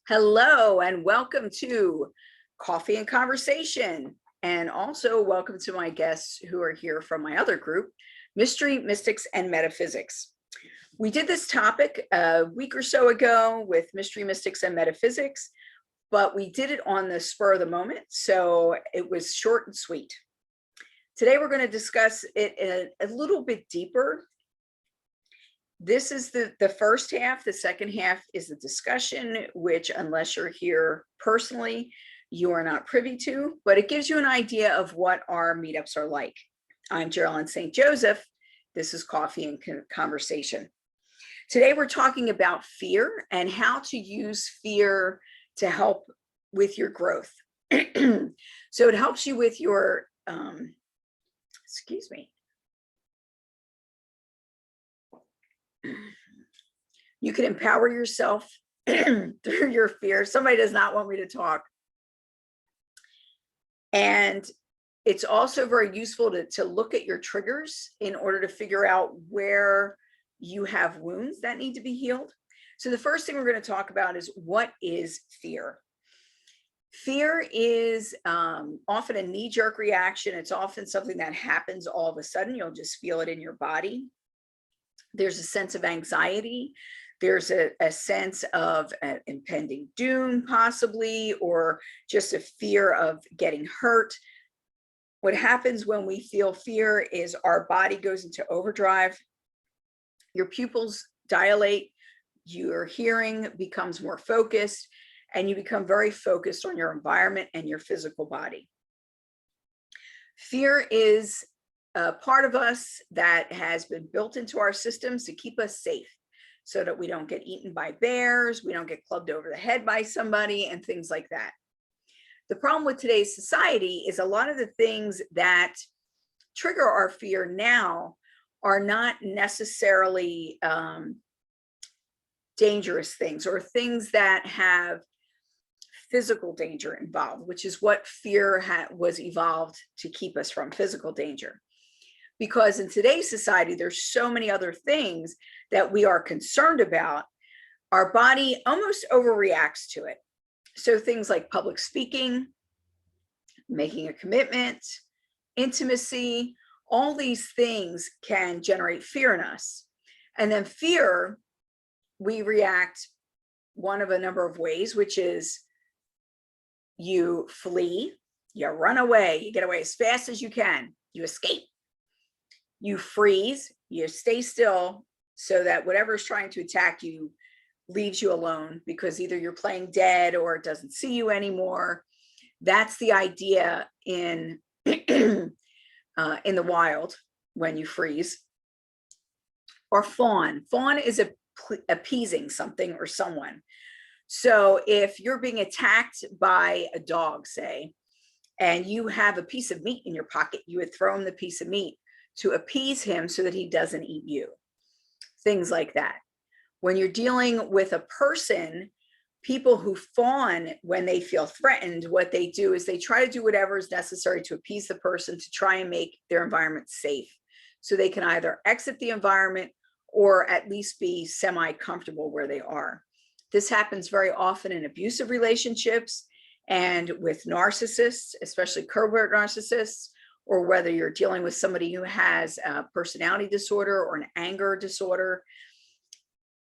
Hello and welcome to Coffee and Conversation. And also welcome to my guests who are here from my other group, Mystery, Mystics, and Metaphysics. We did this topic a week or so ago with Mystery, Mystics, and Metaphysics, but we did it on the spur of the moment, so it was short and sweet. Today we're going to discuss it a little bit deeper. This is the first half. The second half is the discussion, which unless you're here personally, you are not privy to, but it gives you an idea of what our meetups are like. I'm Geralyn St. Joseph. This is Coffee and Conversation. Today we're talking about fear and how to use fear to help with your growth. So it helps you with your, excuse me. You can empower yourself through your fear. Somebody does not want me to talk. And it's also very useful to look at your triggers in order to figure out where you have wounds that need to be healed. So the first thing we're going to talk about is, what is fear? Fear is often a knee-jerk reaction. It's often something that happens all of a sudden. You'll just feel it in your body. There's a sense of anxiety. There's a sense of impending doom, possibly, or just a fear of getting hurt. What happens when we feel fear is our body goes into overdrive. Your pupils dilate, your hearing becomes more focused, and you become very focused on your environment and your physical body. Fear is a part of us that has been built into our systems to keep us safe, so that we don't get eaten by bears, we don't get clubbed over the head by somebody, and things like that. The problem with today's society is a lot of the things that trigger our fear now are not necessarily dangerous things, or things that have physical danger involved, which is what fear was evolved to keep us from, physical danger. Because in today's society, there's so many other things that we are concerned about. Our body almost overreacts to it. So things like public speaking, making a commitment, intimacy, all these things can generate fear in us. And then fear, we react one of a number of ways, which is you flee, you run away, you get away as fast as you can, you escape. You freeze, you stay still, so that whatever is trying to attack you leaves you alone, because either you're playing dead or it doesn't see you anymore. That's the idea in the wild when you freeze. Or fawn. Fawn is appeasing something or someone. So if you're being attacked by a dog, say, and you have a piece of meat in your pocket, you would throw him the piece of meat to appease him so that he doesn't eat you. Things like that. When you're dealing with a person, people who fawn when they feel threatened, what they do is they try to do whatever is necessary to appease the person, to try and make their environment safe, so they can either exit the environment or at least be semi-comfortable where they are. This happens very often in abusive relationships and with narcissists, especially covert narcissists, or whether you're dealing with somebody who has a personality disorder or an anger disorder.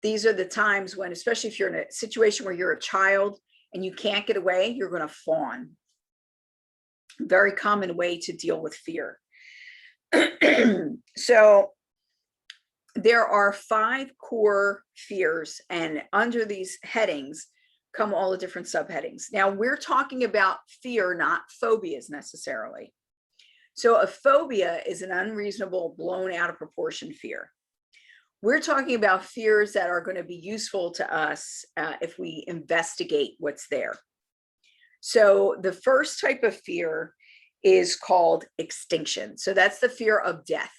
These are the times when, especially if you're in a situation where you're a child and you can't get away, you're going to fawn. Very common way to deal with fear. So there are 5 core fears, and under these headings come all the different subheadings. Now we're talking about fear, not phobias necessarily. So a phobia is an unreasonable, blown out of proportion fear. We're talking about fears that are going to be useful to us if we investigate what's there. So the first type of fear is called extinction. So that's the fear of death.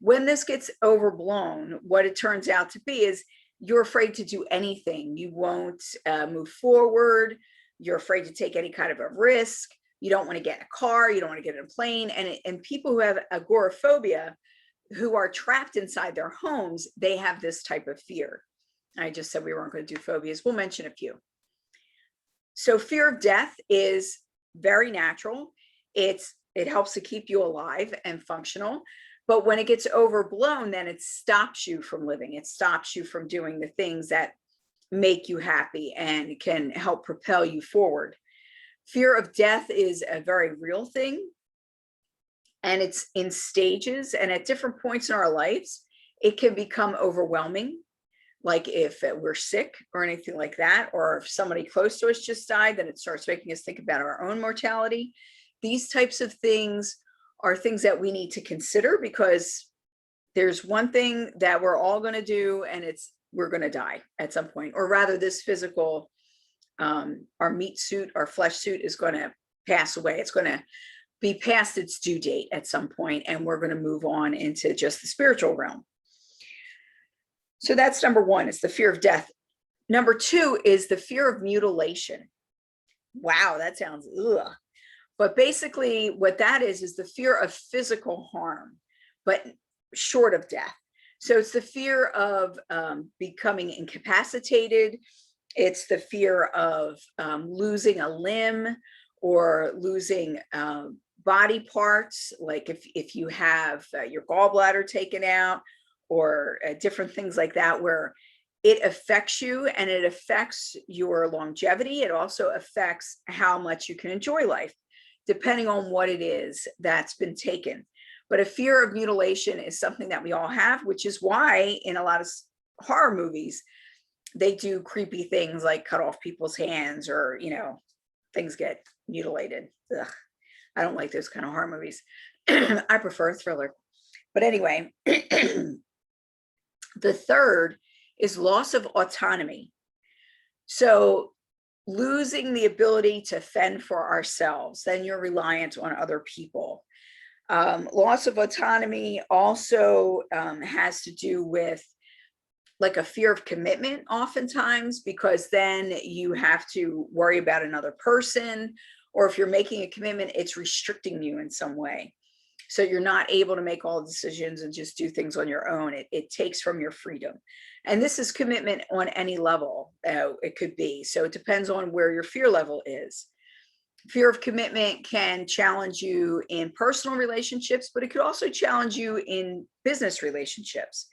When this gets overblown, what it turns out to be is you're afraid to do anything. You won't move forward. You're afraid to take any kind of a risk. You don't want to get in a car, you don't want to get in a plane. And people who have agoraphobia, who are trapped inside their homes, they have this type of fear. I just said we weren't going to do phobias. We'll mention a few. So fear of death is very natural. It helps to keep you alive and functional. But when it gets overblown, then it stops you from living. It stops you from doing the things that make you happy and can help propel you forward. Fear of death is a very real thing, and it's in stages, and at different points in our lives, it can become overwhelming. Like if we're sick or anything like that, or if somebody close to us just died, then it starts making us think about our own mortality. These types of things are things that we need to consider, because there's one thing that we're all going to do, and it's we're going to die at some point, or rather this physical, our meat suit, our flesh suit is going to pass away. It's going to be past its due date at some point, and we're going to move on into just the spiritual realm. So that's number one, is the fear of death. Number two is the fear of mutilation. Wow, that sounds ugh. But basically what that is the fear of physical harm, but short of death. So it's the fear of becoming incapacitated. It's the fear of losing a limb or losing body parts, like if you have your gallbladder taken out, or different things like that, where it affects you and it affects your longevity. It also affects how much you can enjoy life, depending on what it is that's been taken. But a fear of mutilation is something that we all have, which is why in a lot of horror movies, they do creepy things like cut off people's hands, or, things get mutilated. Ugh, I don't like those kind of horror movies. I prefer a thriller. But anyway, the third is loss of autonomy. So losing the ability to fend for ourselves, then you're reliant on other people. Loss of autonomy also has to do with like a fear of commitment oftentimes, because then you have to worry about another person, or if you're making a commitment, it's restricting you in some way. So you're not able to make all decisions and just do things on your own. It takes from your freedom. And this is commitment on any level. It could be. So it depends on where your fear level is. Fear of commitment can challenge you in personal relationships, but it could also challenge you in business relationships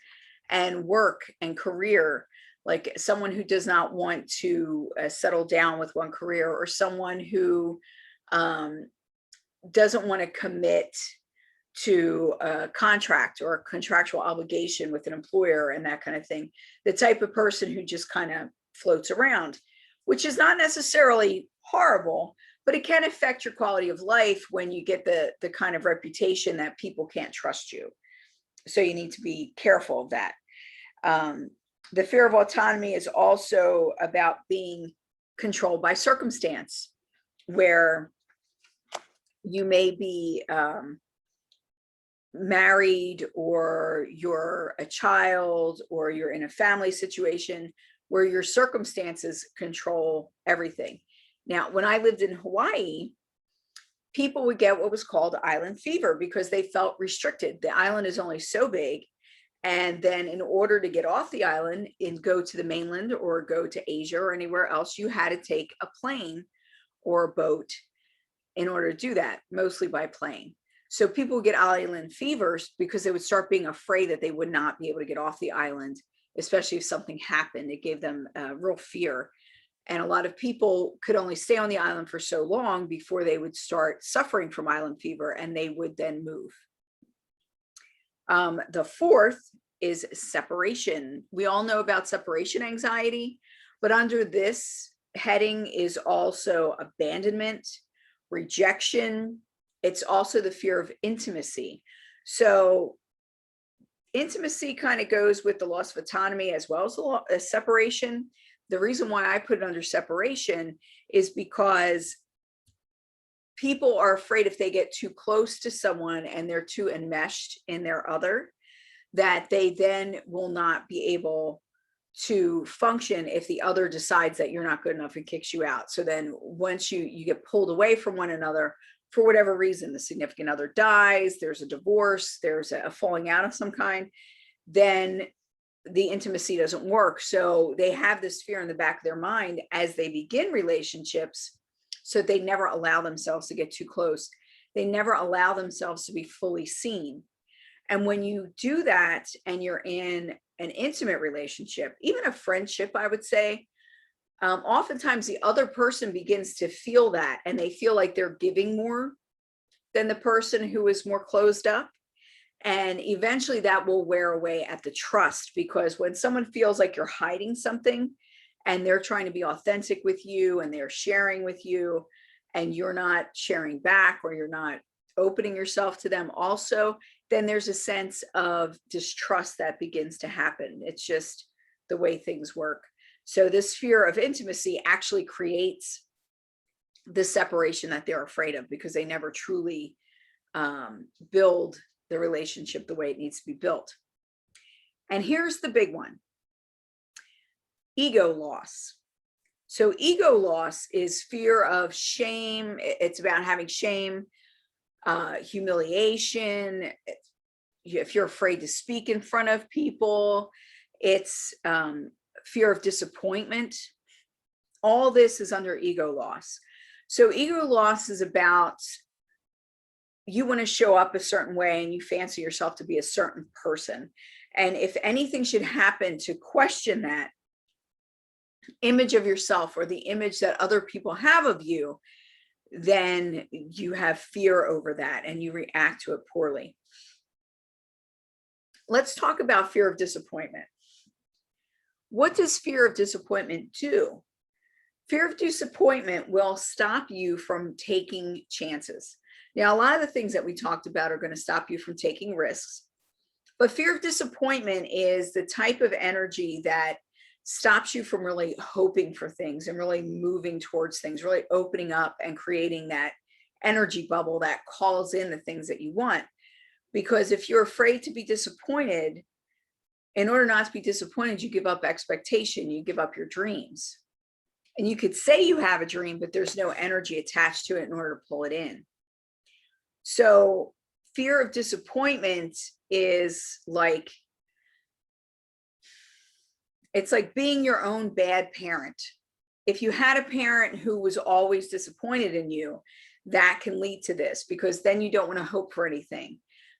and work and career. Like someone who does not want to settle down with one career, or someone who doesn't want to commit to a contract or a contractual obligation with an employer and that kind of thing. The type of person who just kind of floats around, which is not necessarily horrible, but it can affect your quality of life when you get the kind of reputation that people can't trust you. So you need to be careful of that. The fear of autonomy is also about being controlled by circumstance, where you may be married, or you're a child, or you're in a family situation where your circumstances control everything. Now, when I lived in Hawaii, people would get what was called island fever because they felt restricted. The island is only so big. And then in order to get off the island and go to the mainland or go to Asia or anywhere else, you had to take a plane or a boat in order to do that, mostly by plane. So people would get island fevers because they would start being afraid that they would not be able to get off the island, especially if something happened. It gave them real fear. And a lot of people could only stay on the island for so long before they would start suffering from island fever, and they would then move. The fourth is separation. We all know about separation anxiety, but under this heading is also abandonment, rejection. It's also the fear of intimacy. So intimacy kind of goes with the loss of autonomy as well as separation. The reason why I put it under separation is because people are afraid if they get too close to someone and they're too enmeshed in their other, that they then will not be able to function if the other decides that you're not good enough and kicks you out. So then once you get pulled away from one another, for whatever reason, the significant other dies, there's a divorce, there's a falling out of some kind, then the intimacy doesn't work. So they have this fear in the back of their mind as they begin relationships. So they never allow themselves to get too close. They never allow themselves to be fully seen. And when you do that and you're in an intimate relationship, even a friendship, I would say, oftentimes the other person begins to feel that, and they feel like they're giving more than the person who is more closed up. And eventually that will wear away at the trust, because when someone feels like you're hiding something and they're trying to be authentic with you and they're sharing with you and you're not sharing back, or you're not opening yourself to them also, then there's a sense of distrust that begins to happen. It's just the way things work. So this fear of intimacy actually creates the separation that they're afraid of, because they never truly build the relationship the way it needs to be built. And here's the big one: ego loss. So ego loss is fear of shame. It's about having shame, humiliation. If you're afraid to speak in front of people, it's fear of disappointment. All this is under ego loss. So ego loss is about, you want to show up a certain way and you fancy yourself to be a certain person. And if anything should happen to question that image of yourself or the image that other people have of you, then you have fear over that and you react to it poorly. Let's talk about fear of disappointment. What does fear of disappointment do? Fear of disappointment will stop you from taking chances. Now, a lot of the things that we talked about are going to stop you from taking risks, but fear of disappointment is the type of energy that stops you from really hoping for things and really moving towards things, really opening up and creating that energy bubble that calls in the things that you want. Because if you're afraid to be disappointed, in order not to be disappointed, you give up expectation, you give up your dreams. And you could say you have a dream, but there's no energy attached to it in order to pull it in. So fear of disappointment is like, it's like being your own bad parent. If you had a parent who was always disappointed in you, that can lead to this, because then you don't want to hope for anything,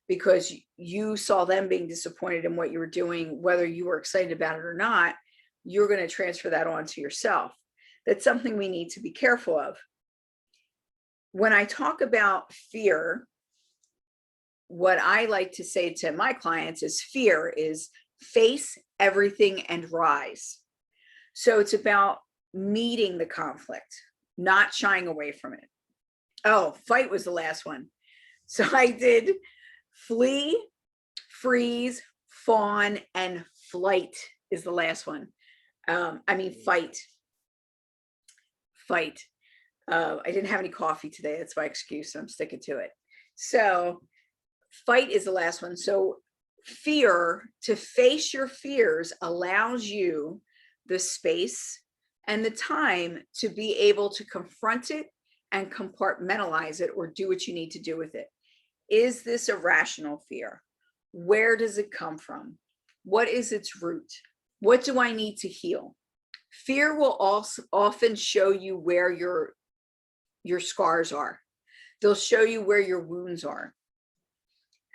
because you saw them being disappointed in what you were doing, whether you were excited about it or not. You're going to transfer that on to yourself. That's something we need to be careful of. When I talk about fear, what I like to say to my clients is fear is face everything and rise. So it's about meeting the conflict, not shying away from it. Oh, fight was the last one. So I did flee, freeze, fawn, and flight is the last one. Fight. I didn't have any coffee today. That's my excuse. So I'm sticking to it. So fight is the last one. So fear, to face your fears, allows you the space and the time to be able to confront it and compartmentalize it, or do what you need to do with it. Is this a rational fear? Where does it come from? What is its root? What do I need to heal? Fear will also often show you where your scars are. They'll show you where your wounds are.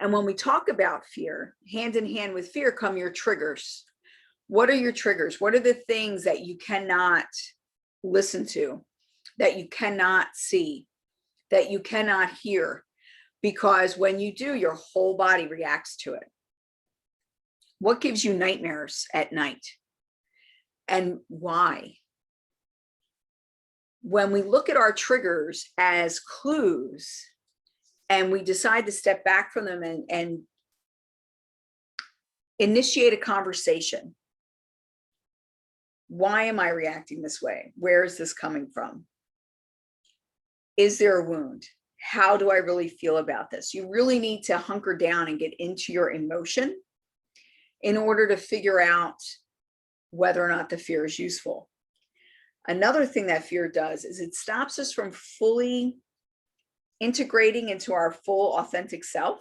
And when we talk about fear, hand in hand with fear come your triggers. What are your triggers? What are the things that you cannot listen to, that you cannot see, that you cannot hear? Because when you do, your whole body reacts to it. What gives you nightmares at night? And why? When we look at our triggers as clues and we decide to step back from them and initiate a conversation. Why am I reacting this way? Where is this coming from? Is there a wound? How do I really feel about this? You really need to hunker down and get into your emotion in order to figure out whether or not the fear is useful. Another thing that fear does is it stops us from fully integrating into our full authentic self.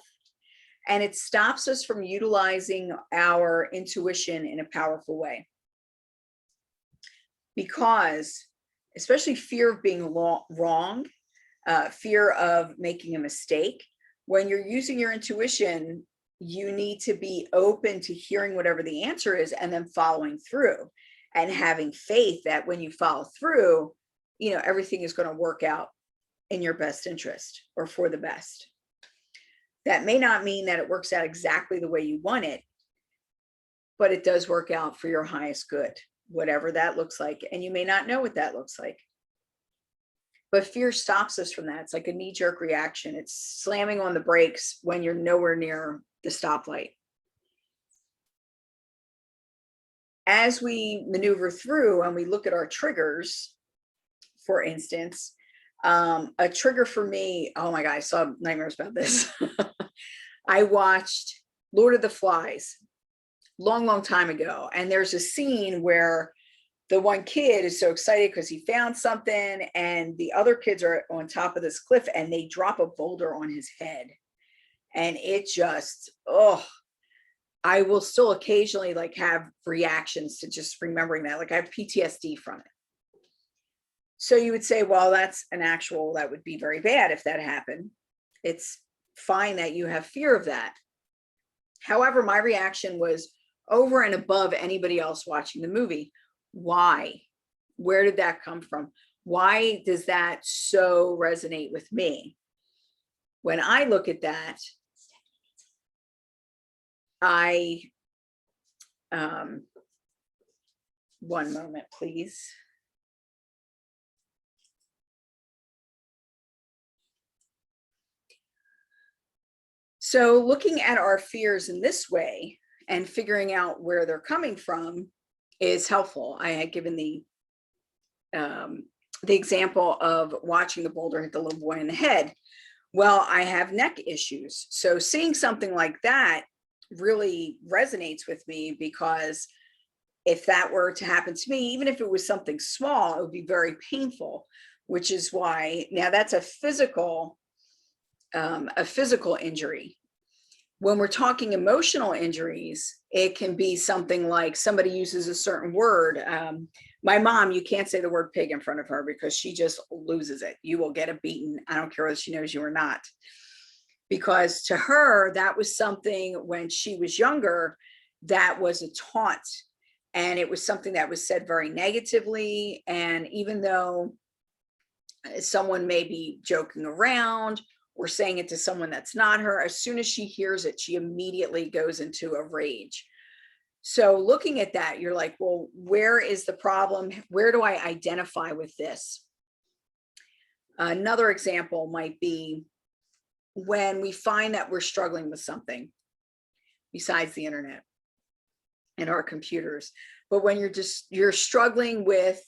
and it stops us from utilizing our intuition in a powerful way. Because especially fear of being wrong, fear of making a mistake, when you're using your intuition, you need to be open to hearing whatever the answer is and then following through and having faith that when you follow through, you know, everything is going to work out in your best interest or for the best. That may not mean that it works out exactly the way you want it, but it does work out for your highest good, whatever that looks like. And you may not know what that looks like. But fear stops us from that. It's like a knee-jerk reaction. It's slamming on the brakes when you're nowhere near the stoplight. As we maneuver through and we look at our triggers, for instance, a trigger for me, oh my God, I saw nightmares about this. I watched Lord of the Flies long time ago. And there's a scene where the one kid is so excited because he found something, and the other kids are on top of this cliff and they drop a boulder on his head. And it just, oh, I will still occasionally like have reactions to just remembering that. Like I have PTSD from it. So you would say, well, that's that would be very bad if that happened. It's fine that you have fear of that. However, my reaction was over and above anybody else watching the movie. Why? Where did that come from? Why does that so resonate with me? When I look at that, one moment, please. So looking at our fears in this way and figuring out where they're coming from is helpful. I had given the example of watching the boulder hit the little boy in the head. Well, I have neck issues. So seeing something like that really resonates with me, because if that were to happen to me, even if it was something small, it would be very painful, which is why now that's a physical injury. When we're talking emotional injuries, it can be something like somebody uses a certain word. My mom, you can't say the word pig in front of her because she just loses it. You will get a beating. I don't care whether she knows you or not. Because to her, that was something when she was younger, that was a taunt. And it was something that was said very negatively. And even though someone may be joking around or saying it to someone that's not her, as soon as she hears it, she immediately goes into a rage. So looking at that, you're like, well, where is the problem? Where do I identify with this? Another example might be when we find that we're struggling with something besides the internet and our computers. But when you're struggling with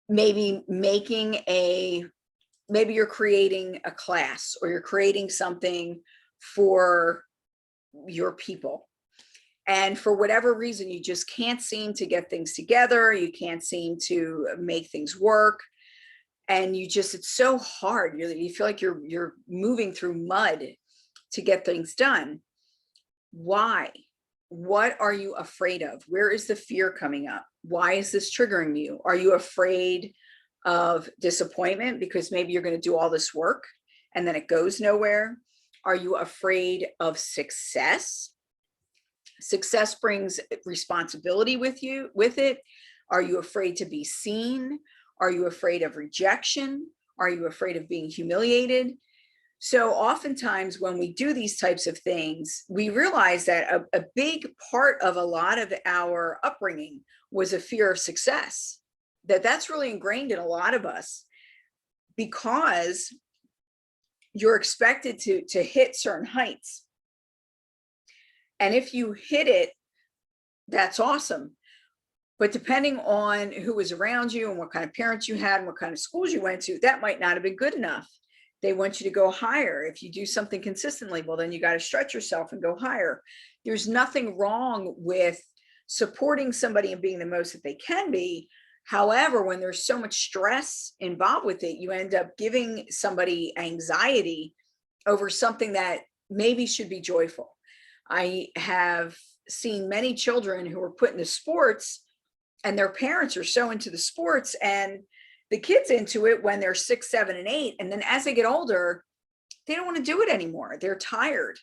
maybe you're creating a class, or you're creating something for your people, and for whatever reason you just can't seem to get things together, you can't seem to make things work, and it's so hard, you feel like you're moving through mud to get things done. Why? What are you afraid of? Where is the fear coming up? Why is this triggering you? Are you afraid of disappointment because maybe you're going to do all this work and then it goes nowhere? Are you afraid of success? Success brings responsibility with it. Are you afraid to be seen? Are you afraid of rejection? Are you afraid of being humiliated? So oftentimes when we do these types of things, we realize that a big part of a lot of our upbringing was a fear of success, that's really ingrained in a lot of us, because you're expected to hit certain heights. And if you hit it, that's awesome. But depending on who was around you and what kind of parents you had and what kind of schools you went to, that might not have been good enough. They want you to go higher. If you do something consistently, well, then you got to stretch yourself and go higher. There's nothing wrong with supporting somebody and being the most that they can be. However, when there's so much stress involved with it, you end up giving somebody anxiety over something that maybe should be joyful. I have seen many children who are put into sports and their parents are so into the sports and the kids into it when they're 6, 7, and 8. And then as they get older, they don't want to do it anymore. They're tired.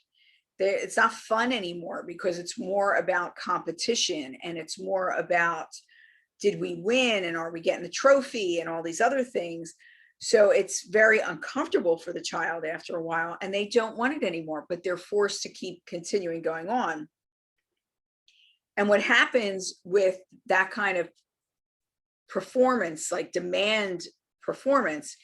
It's not fun anymore because it's more about competition and it's more about, did we win and are we getting the trophy and all these other things. So it's very uncomfortable for the child after a while and they don't want it anymore, but they're forced to keep continuing going on. And what happens with that kind of performance, like demand performance,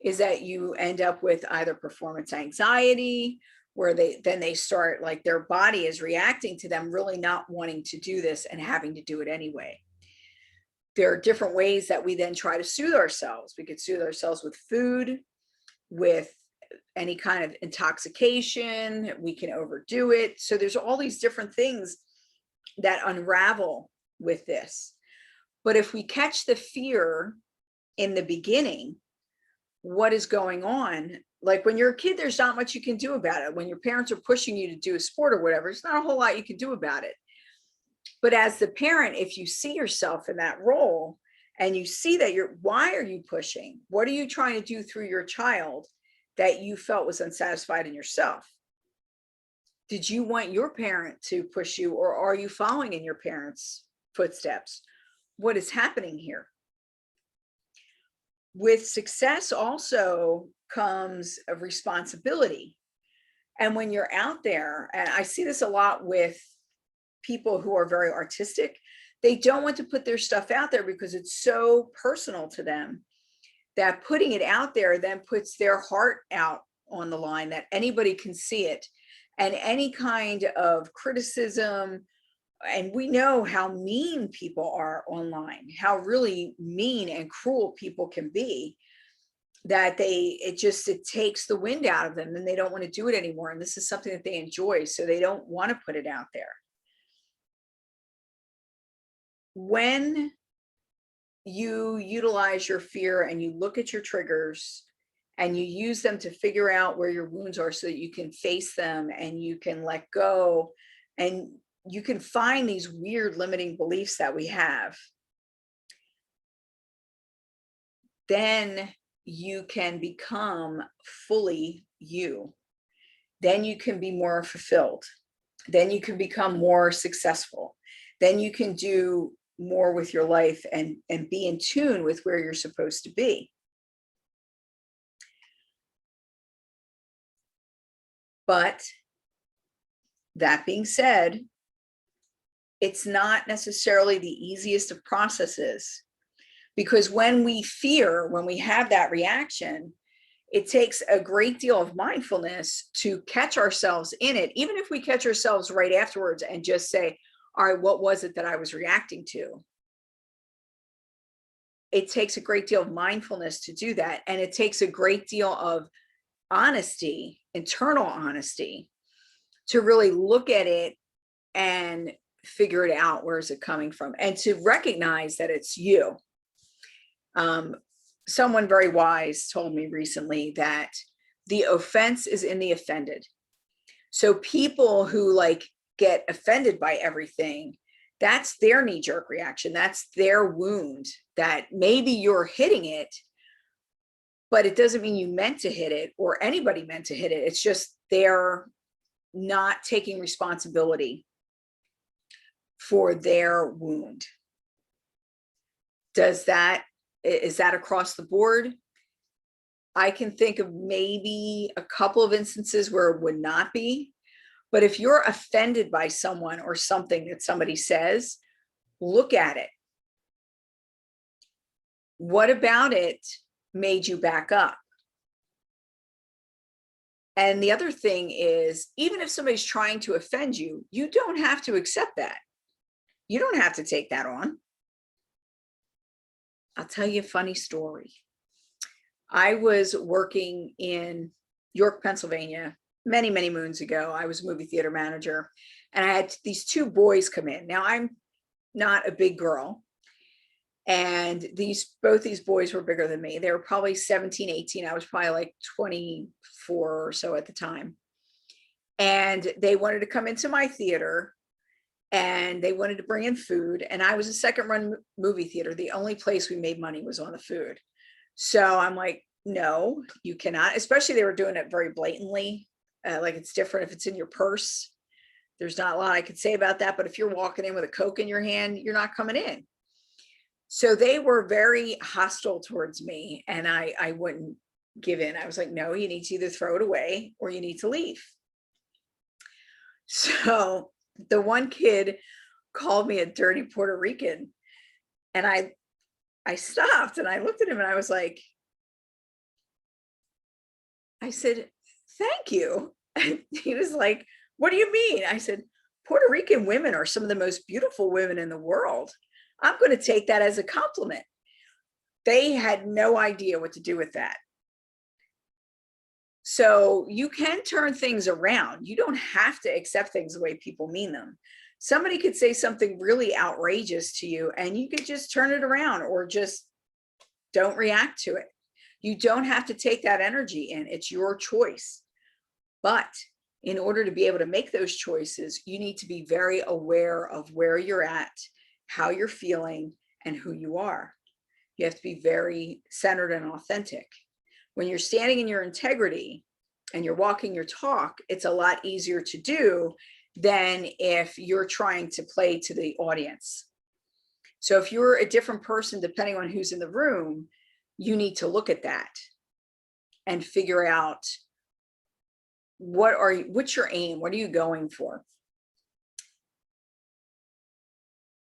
is that you end up with either performance anxiety, where they start, like their body is reacting to them really not wanting to do this and having to do it anyway. There are different ways that we then try to soothe ourselves. We could soothe ourselves with food, with any kind of intoxication. We can overdo it. So there's all these different things that unravel with this. But if we catch the fear in the beginning, what is going on? Like when you're a kid, there's not much you can do about it. When your parents are pushing you to do a sport or whatever, it's not a whole lot you can do about it. But as the parent, if you see yourself in that role and you see that why are you pushing? What are you trying to do through your child that you felt was unsatisfied in yourself? Did you want your parent to push you, or are you following in your parents' footsteps? What is happening here? With success also comes a responsibility. And when you're out there, and I see this a lot with people who are very artistic, they don't want to put their stuff out there because it's so personal to them that putting it out there then puts their heart out on the line, that anybody can see it. And any kind of criticism, and we know how mean people are online, how really mean and cruel people can be, that it takes the wind out of them and they don't want to do it anymore. And this is something that they enjoy, so they don't want to put it out there. When you utilize your fear and you look at your triggers and you use them to figure out where your wounds are so that you can face them and you can let go, and you can find these weird limiting beliefs that we have, then you can become fully you. Then you can be more fulfilled. Then you can become more successful. Then you can do more with your life and be in tune with where you're supposed to be. But that being said, it's not necessarily the easiest of processes, because when we fear, when we have that reaction, it takes a great deal of mindfulness to catch ourselves in it, even if we catch ourselves right afterwards and just say, all right, what was it that I was reacting to? It takes a great deal of mindfulness to do that. And it takes a great deal of honesty, internal honesty, to really look at it and figure it out. Where is it coming from? And to recognize that it's you. Someone very wise told me recently that the offense is in the offended. So people who like get offended by everything, that's their knee-jerk reaction. That's their wound, that maybe you're hitting it, but it doesn't mean you meant to hit it or anybody meant to hit it. It's just they're not taking responsibility for their wound. Is that across the board? I can think of maybe a couple of instances where it would not be. But if you're offended by someone or something that somebody says, look at it. What about it made you back up? And the other thing is, even if somebody's trying to offend you, you don't have to accept that. You don't have to take that on. I'll tell you a funny story. I was working in York, Pennsylvania, many, many moons ago. I was a movie theater manager, and I had these two boys come in. Now, I'm not a big girl, And both these boys were bigger than me. They were probably 17, 18. I was probably like 24 or so at the time. And they wanted to come into my theater and they wanted to bring in food. And I was a second run movie theater. The only place we made money was on the food. So I'm like, no, you cannot, especially they were doing it very blatantly. Like it's different if it's in your purse. There's not a lot I could say about that. But if you're walking in with a Coke in your hand, you're not coming in. So they were very hostile towards me and I wouldn't give in. I was like, no, you need to either throw it away or you need to leave. So the one kid called me a dirty Puerto Rican and I stopped and I looked at him and I was like, I said, thank you. And he was like, what do you mean? I said, Puerto Rican women are some of the most beautiful women in the world. I'm going to take that as a compliment. They had no idea what to do with that. So you can turn things around. You don't have to accept things the way people mean them. Somebody could say something really outrageous to you and you could just turn it around or just don't react to it. You don't have to take that energy in. It's your choice. But in order to be able to make those choices, you need to be very aware of where you're at, how you're feeling, and who you are. You have to be very centered and authentic. When you're standing in your integrity and you're walking your talk, it's a lot easier to do than if you're trying to play to the audience. So if you're a different person, depending on who's in the room, you need to look at that and figure out what's your aim? What are you going for?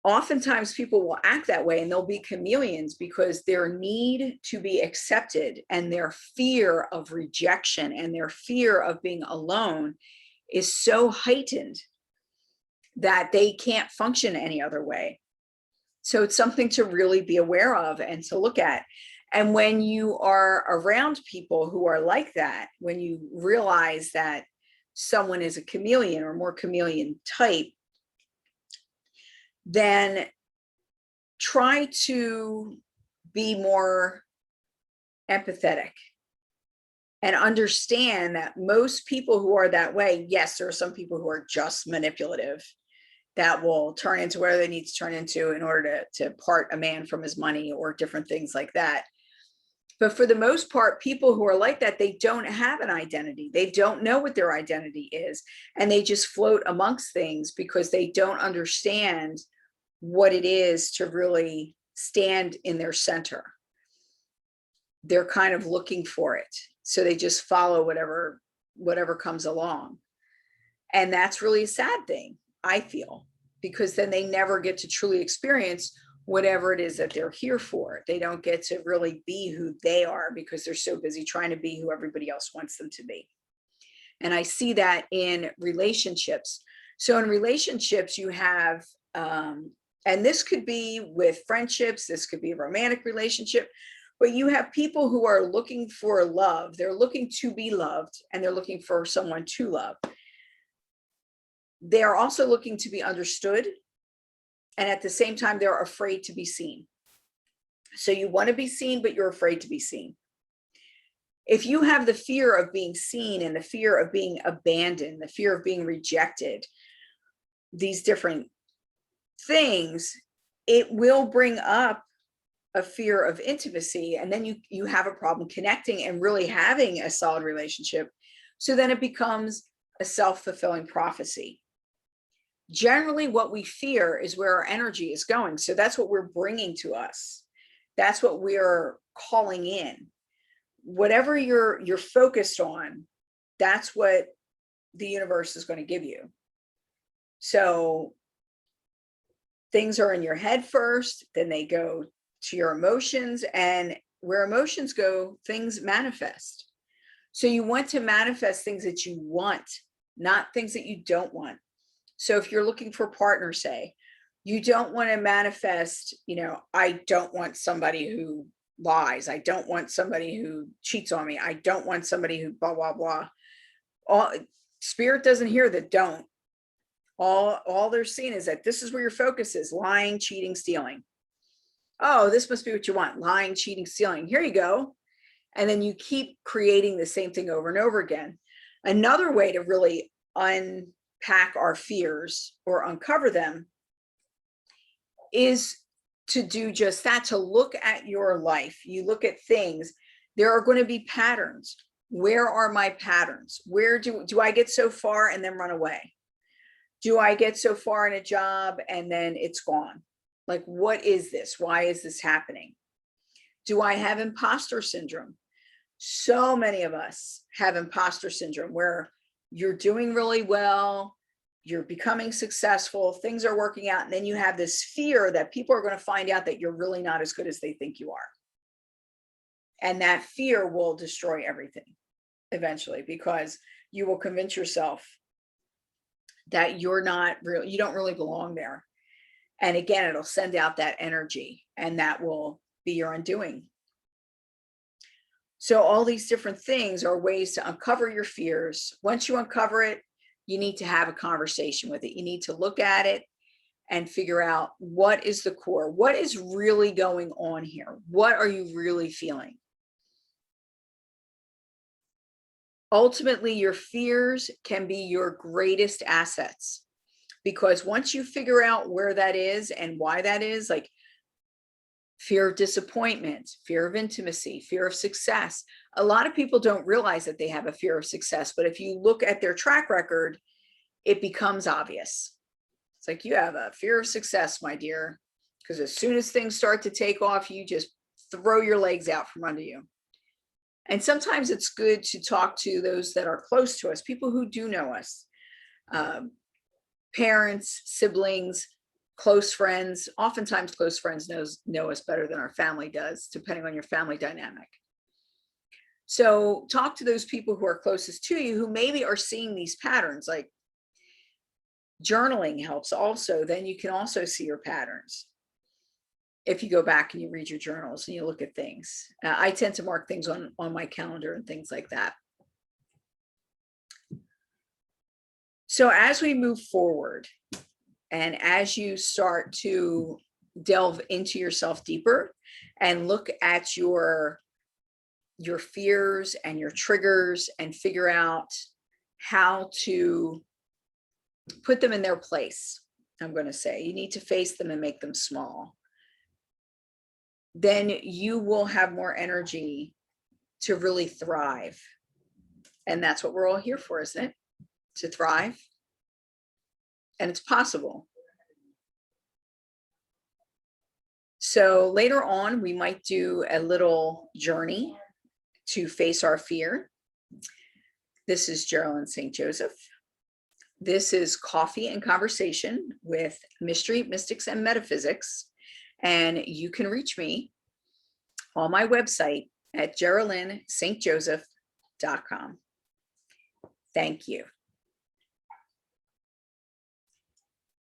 Oftentimes people will act that way and they'll be chameleons because their need to be accepted and their fear of rejection and their fear of being alone is so heightened that they can't function any other way. So it's something to really be aware of and to look at. And when you are around people who are like that, when you realize that someone is a chameleon or more chameleon type, then try to be more empathetic and understand that most people who are that way, yes, there are some people who are just manipulative that will turn into whatever they need to turn into in order to part a man from his money or different things like that. But for the most part, people who are like that, they don't have an identity. They don't know what their identity is. And they just float amongst things because they don't understand what it is to really stand in their center. They're kind of looking for it. So they just follow whatever comes along. And that's really a sad thing, I feel, because then they never get to truly experience whatever it is that they're here for. They don't get to really be who they are because they're so busy trying to be who everybody else wants them to be. And I see that in relationships. So in relationships, you have, and this could be with friendships, this could be a romantic relationship, but you have people who are looking for love. They're looking to be loved and they're looking for someone to love. They're also looking to be understood. And at the same time, they're afraid to be seen. So you want to be seen, but you're afraid to be seen. If you have the fear of being seen and the fear of being abandoned, the fear of being rejected, these different things, it will bring up a fear of intimacy. And then you have a problem connecting and really having a solid relationship. So then it becomes a self-fulfilling prophecy. Generally, what we fear is where our energy is going. So that's what we're bringing to us. That's what we're calling in. Whatever you're focused on, that's what the universe is going to give you. So things are in your head first, then they go to your emotions, and where emotions go, things manifest. So you want to manifest things that you want, not things that you don't want. So if you're looking for a partner, say, you don't want to manifest, I don't want somebody who lies. I don't want somebody who cheats on me. I don't want somebody who blah, blah, blah. Spirit doesn't hear the don't. All they're seeing is that this is where your focus is: lying, cheating, stealing. Oh, this must be what you want. Lying, cheating, stealing. Here you go. And then you keep creating the same thing over and over again. Another way to really unpack our fears or uncover them is to do just that, to look at your life. You look at things, there are going to be patterns. Where are my patterns? Where do I get so far and then run away? Do I get so far in a job and then it's gone? Like, what is this? Why is this happening? Do I have imposter syndrome? So many of us have imposter syndrome where you're doing really well, you're becoming successful, things are working out, and then you have this fear that people are going to find out that you're really not as good as they think you are. And that fear will destroy everything eventually, because you will convince yourself that you're not real, you don't really belong there. And again, it'll send out that energy, and that will be your undoing. So all these different things are ways to uncover your fears. Once you uncover it, you need to have a conversation with it. You need to look at it and figure out what is the core, what is really going on here? What are you really feeling? Ultimately, your fears can be your greatest assets, because once you figure out where that is and why that is, like fear of disappointment, fear of intimacy, fear of success. A lot of people don't realize that they have a fear of success, but if you look at their track record, it becomes obvious. It's like, you have a fear of success, my dear, because as soon as things start to take off, you just throw your legs out from under you. And sometimes it's good to talk to those that are close to us, people who do know us, parents, siblings, close friends. Oftentimes close friends know us better than our family does, depending on your family dynamic. So talk to those people who are closest to you, who maybe are seeing these patterns. Like journaling helps also. Then you can also see your patterns. If you go back and you read your journals and you look at things, I tend to mark things on my calendar and things like that. So as we move forward, and as you start to delve into yourself deeper and look at your fears and your triggers and figure out how to put them in their place, I'm going to say you need to face them and make them small. Then you will have more energy to really thrive. And that's what we're all here for, isn't it? To thrive. And it's possible. So later on, we might do a little journey to face our fear. This is Geralyn St. Joseph. This is Coffee and Conversation with Mystery, Mystics, and Metaphysics. And you can reach me on my website at GeralynStJoseph.com. Thank you.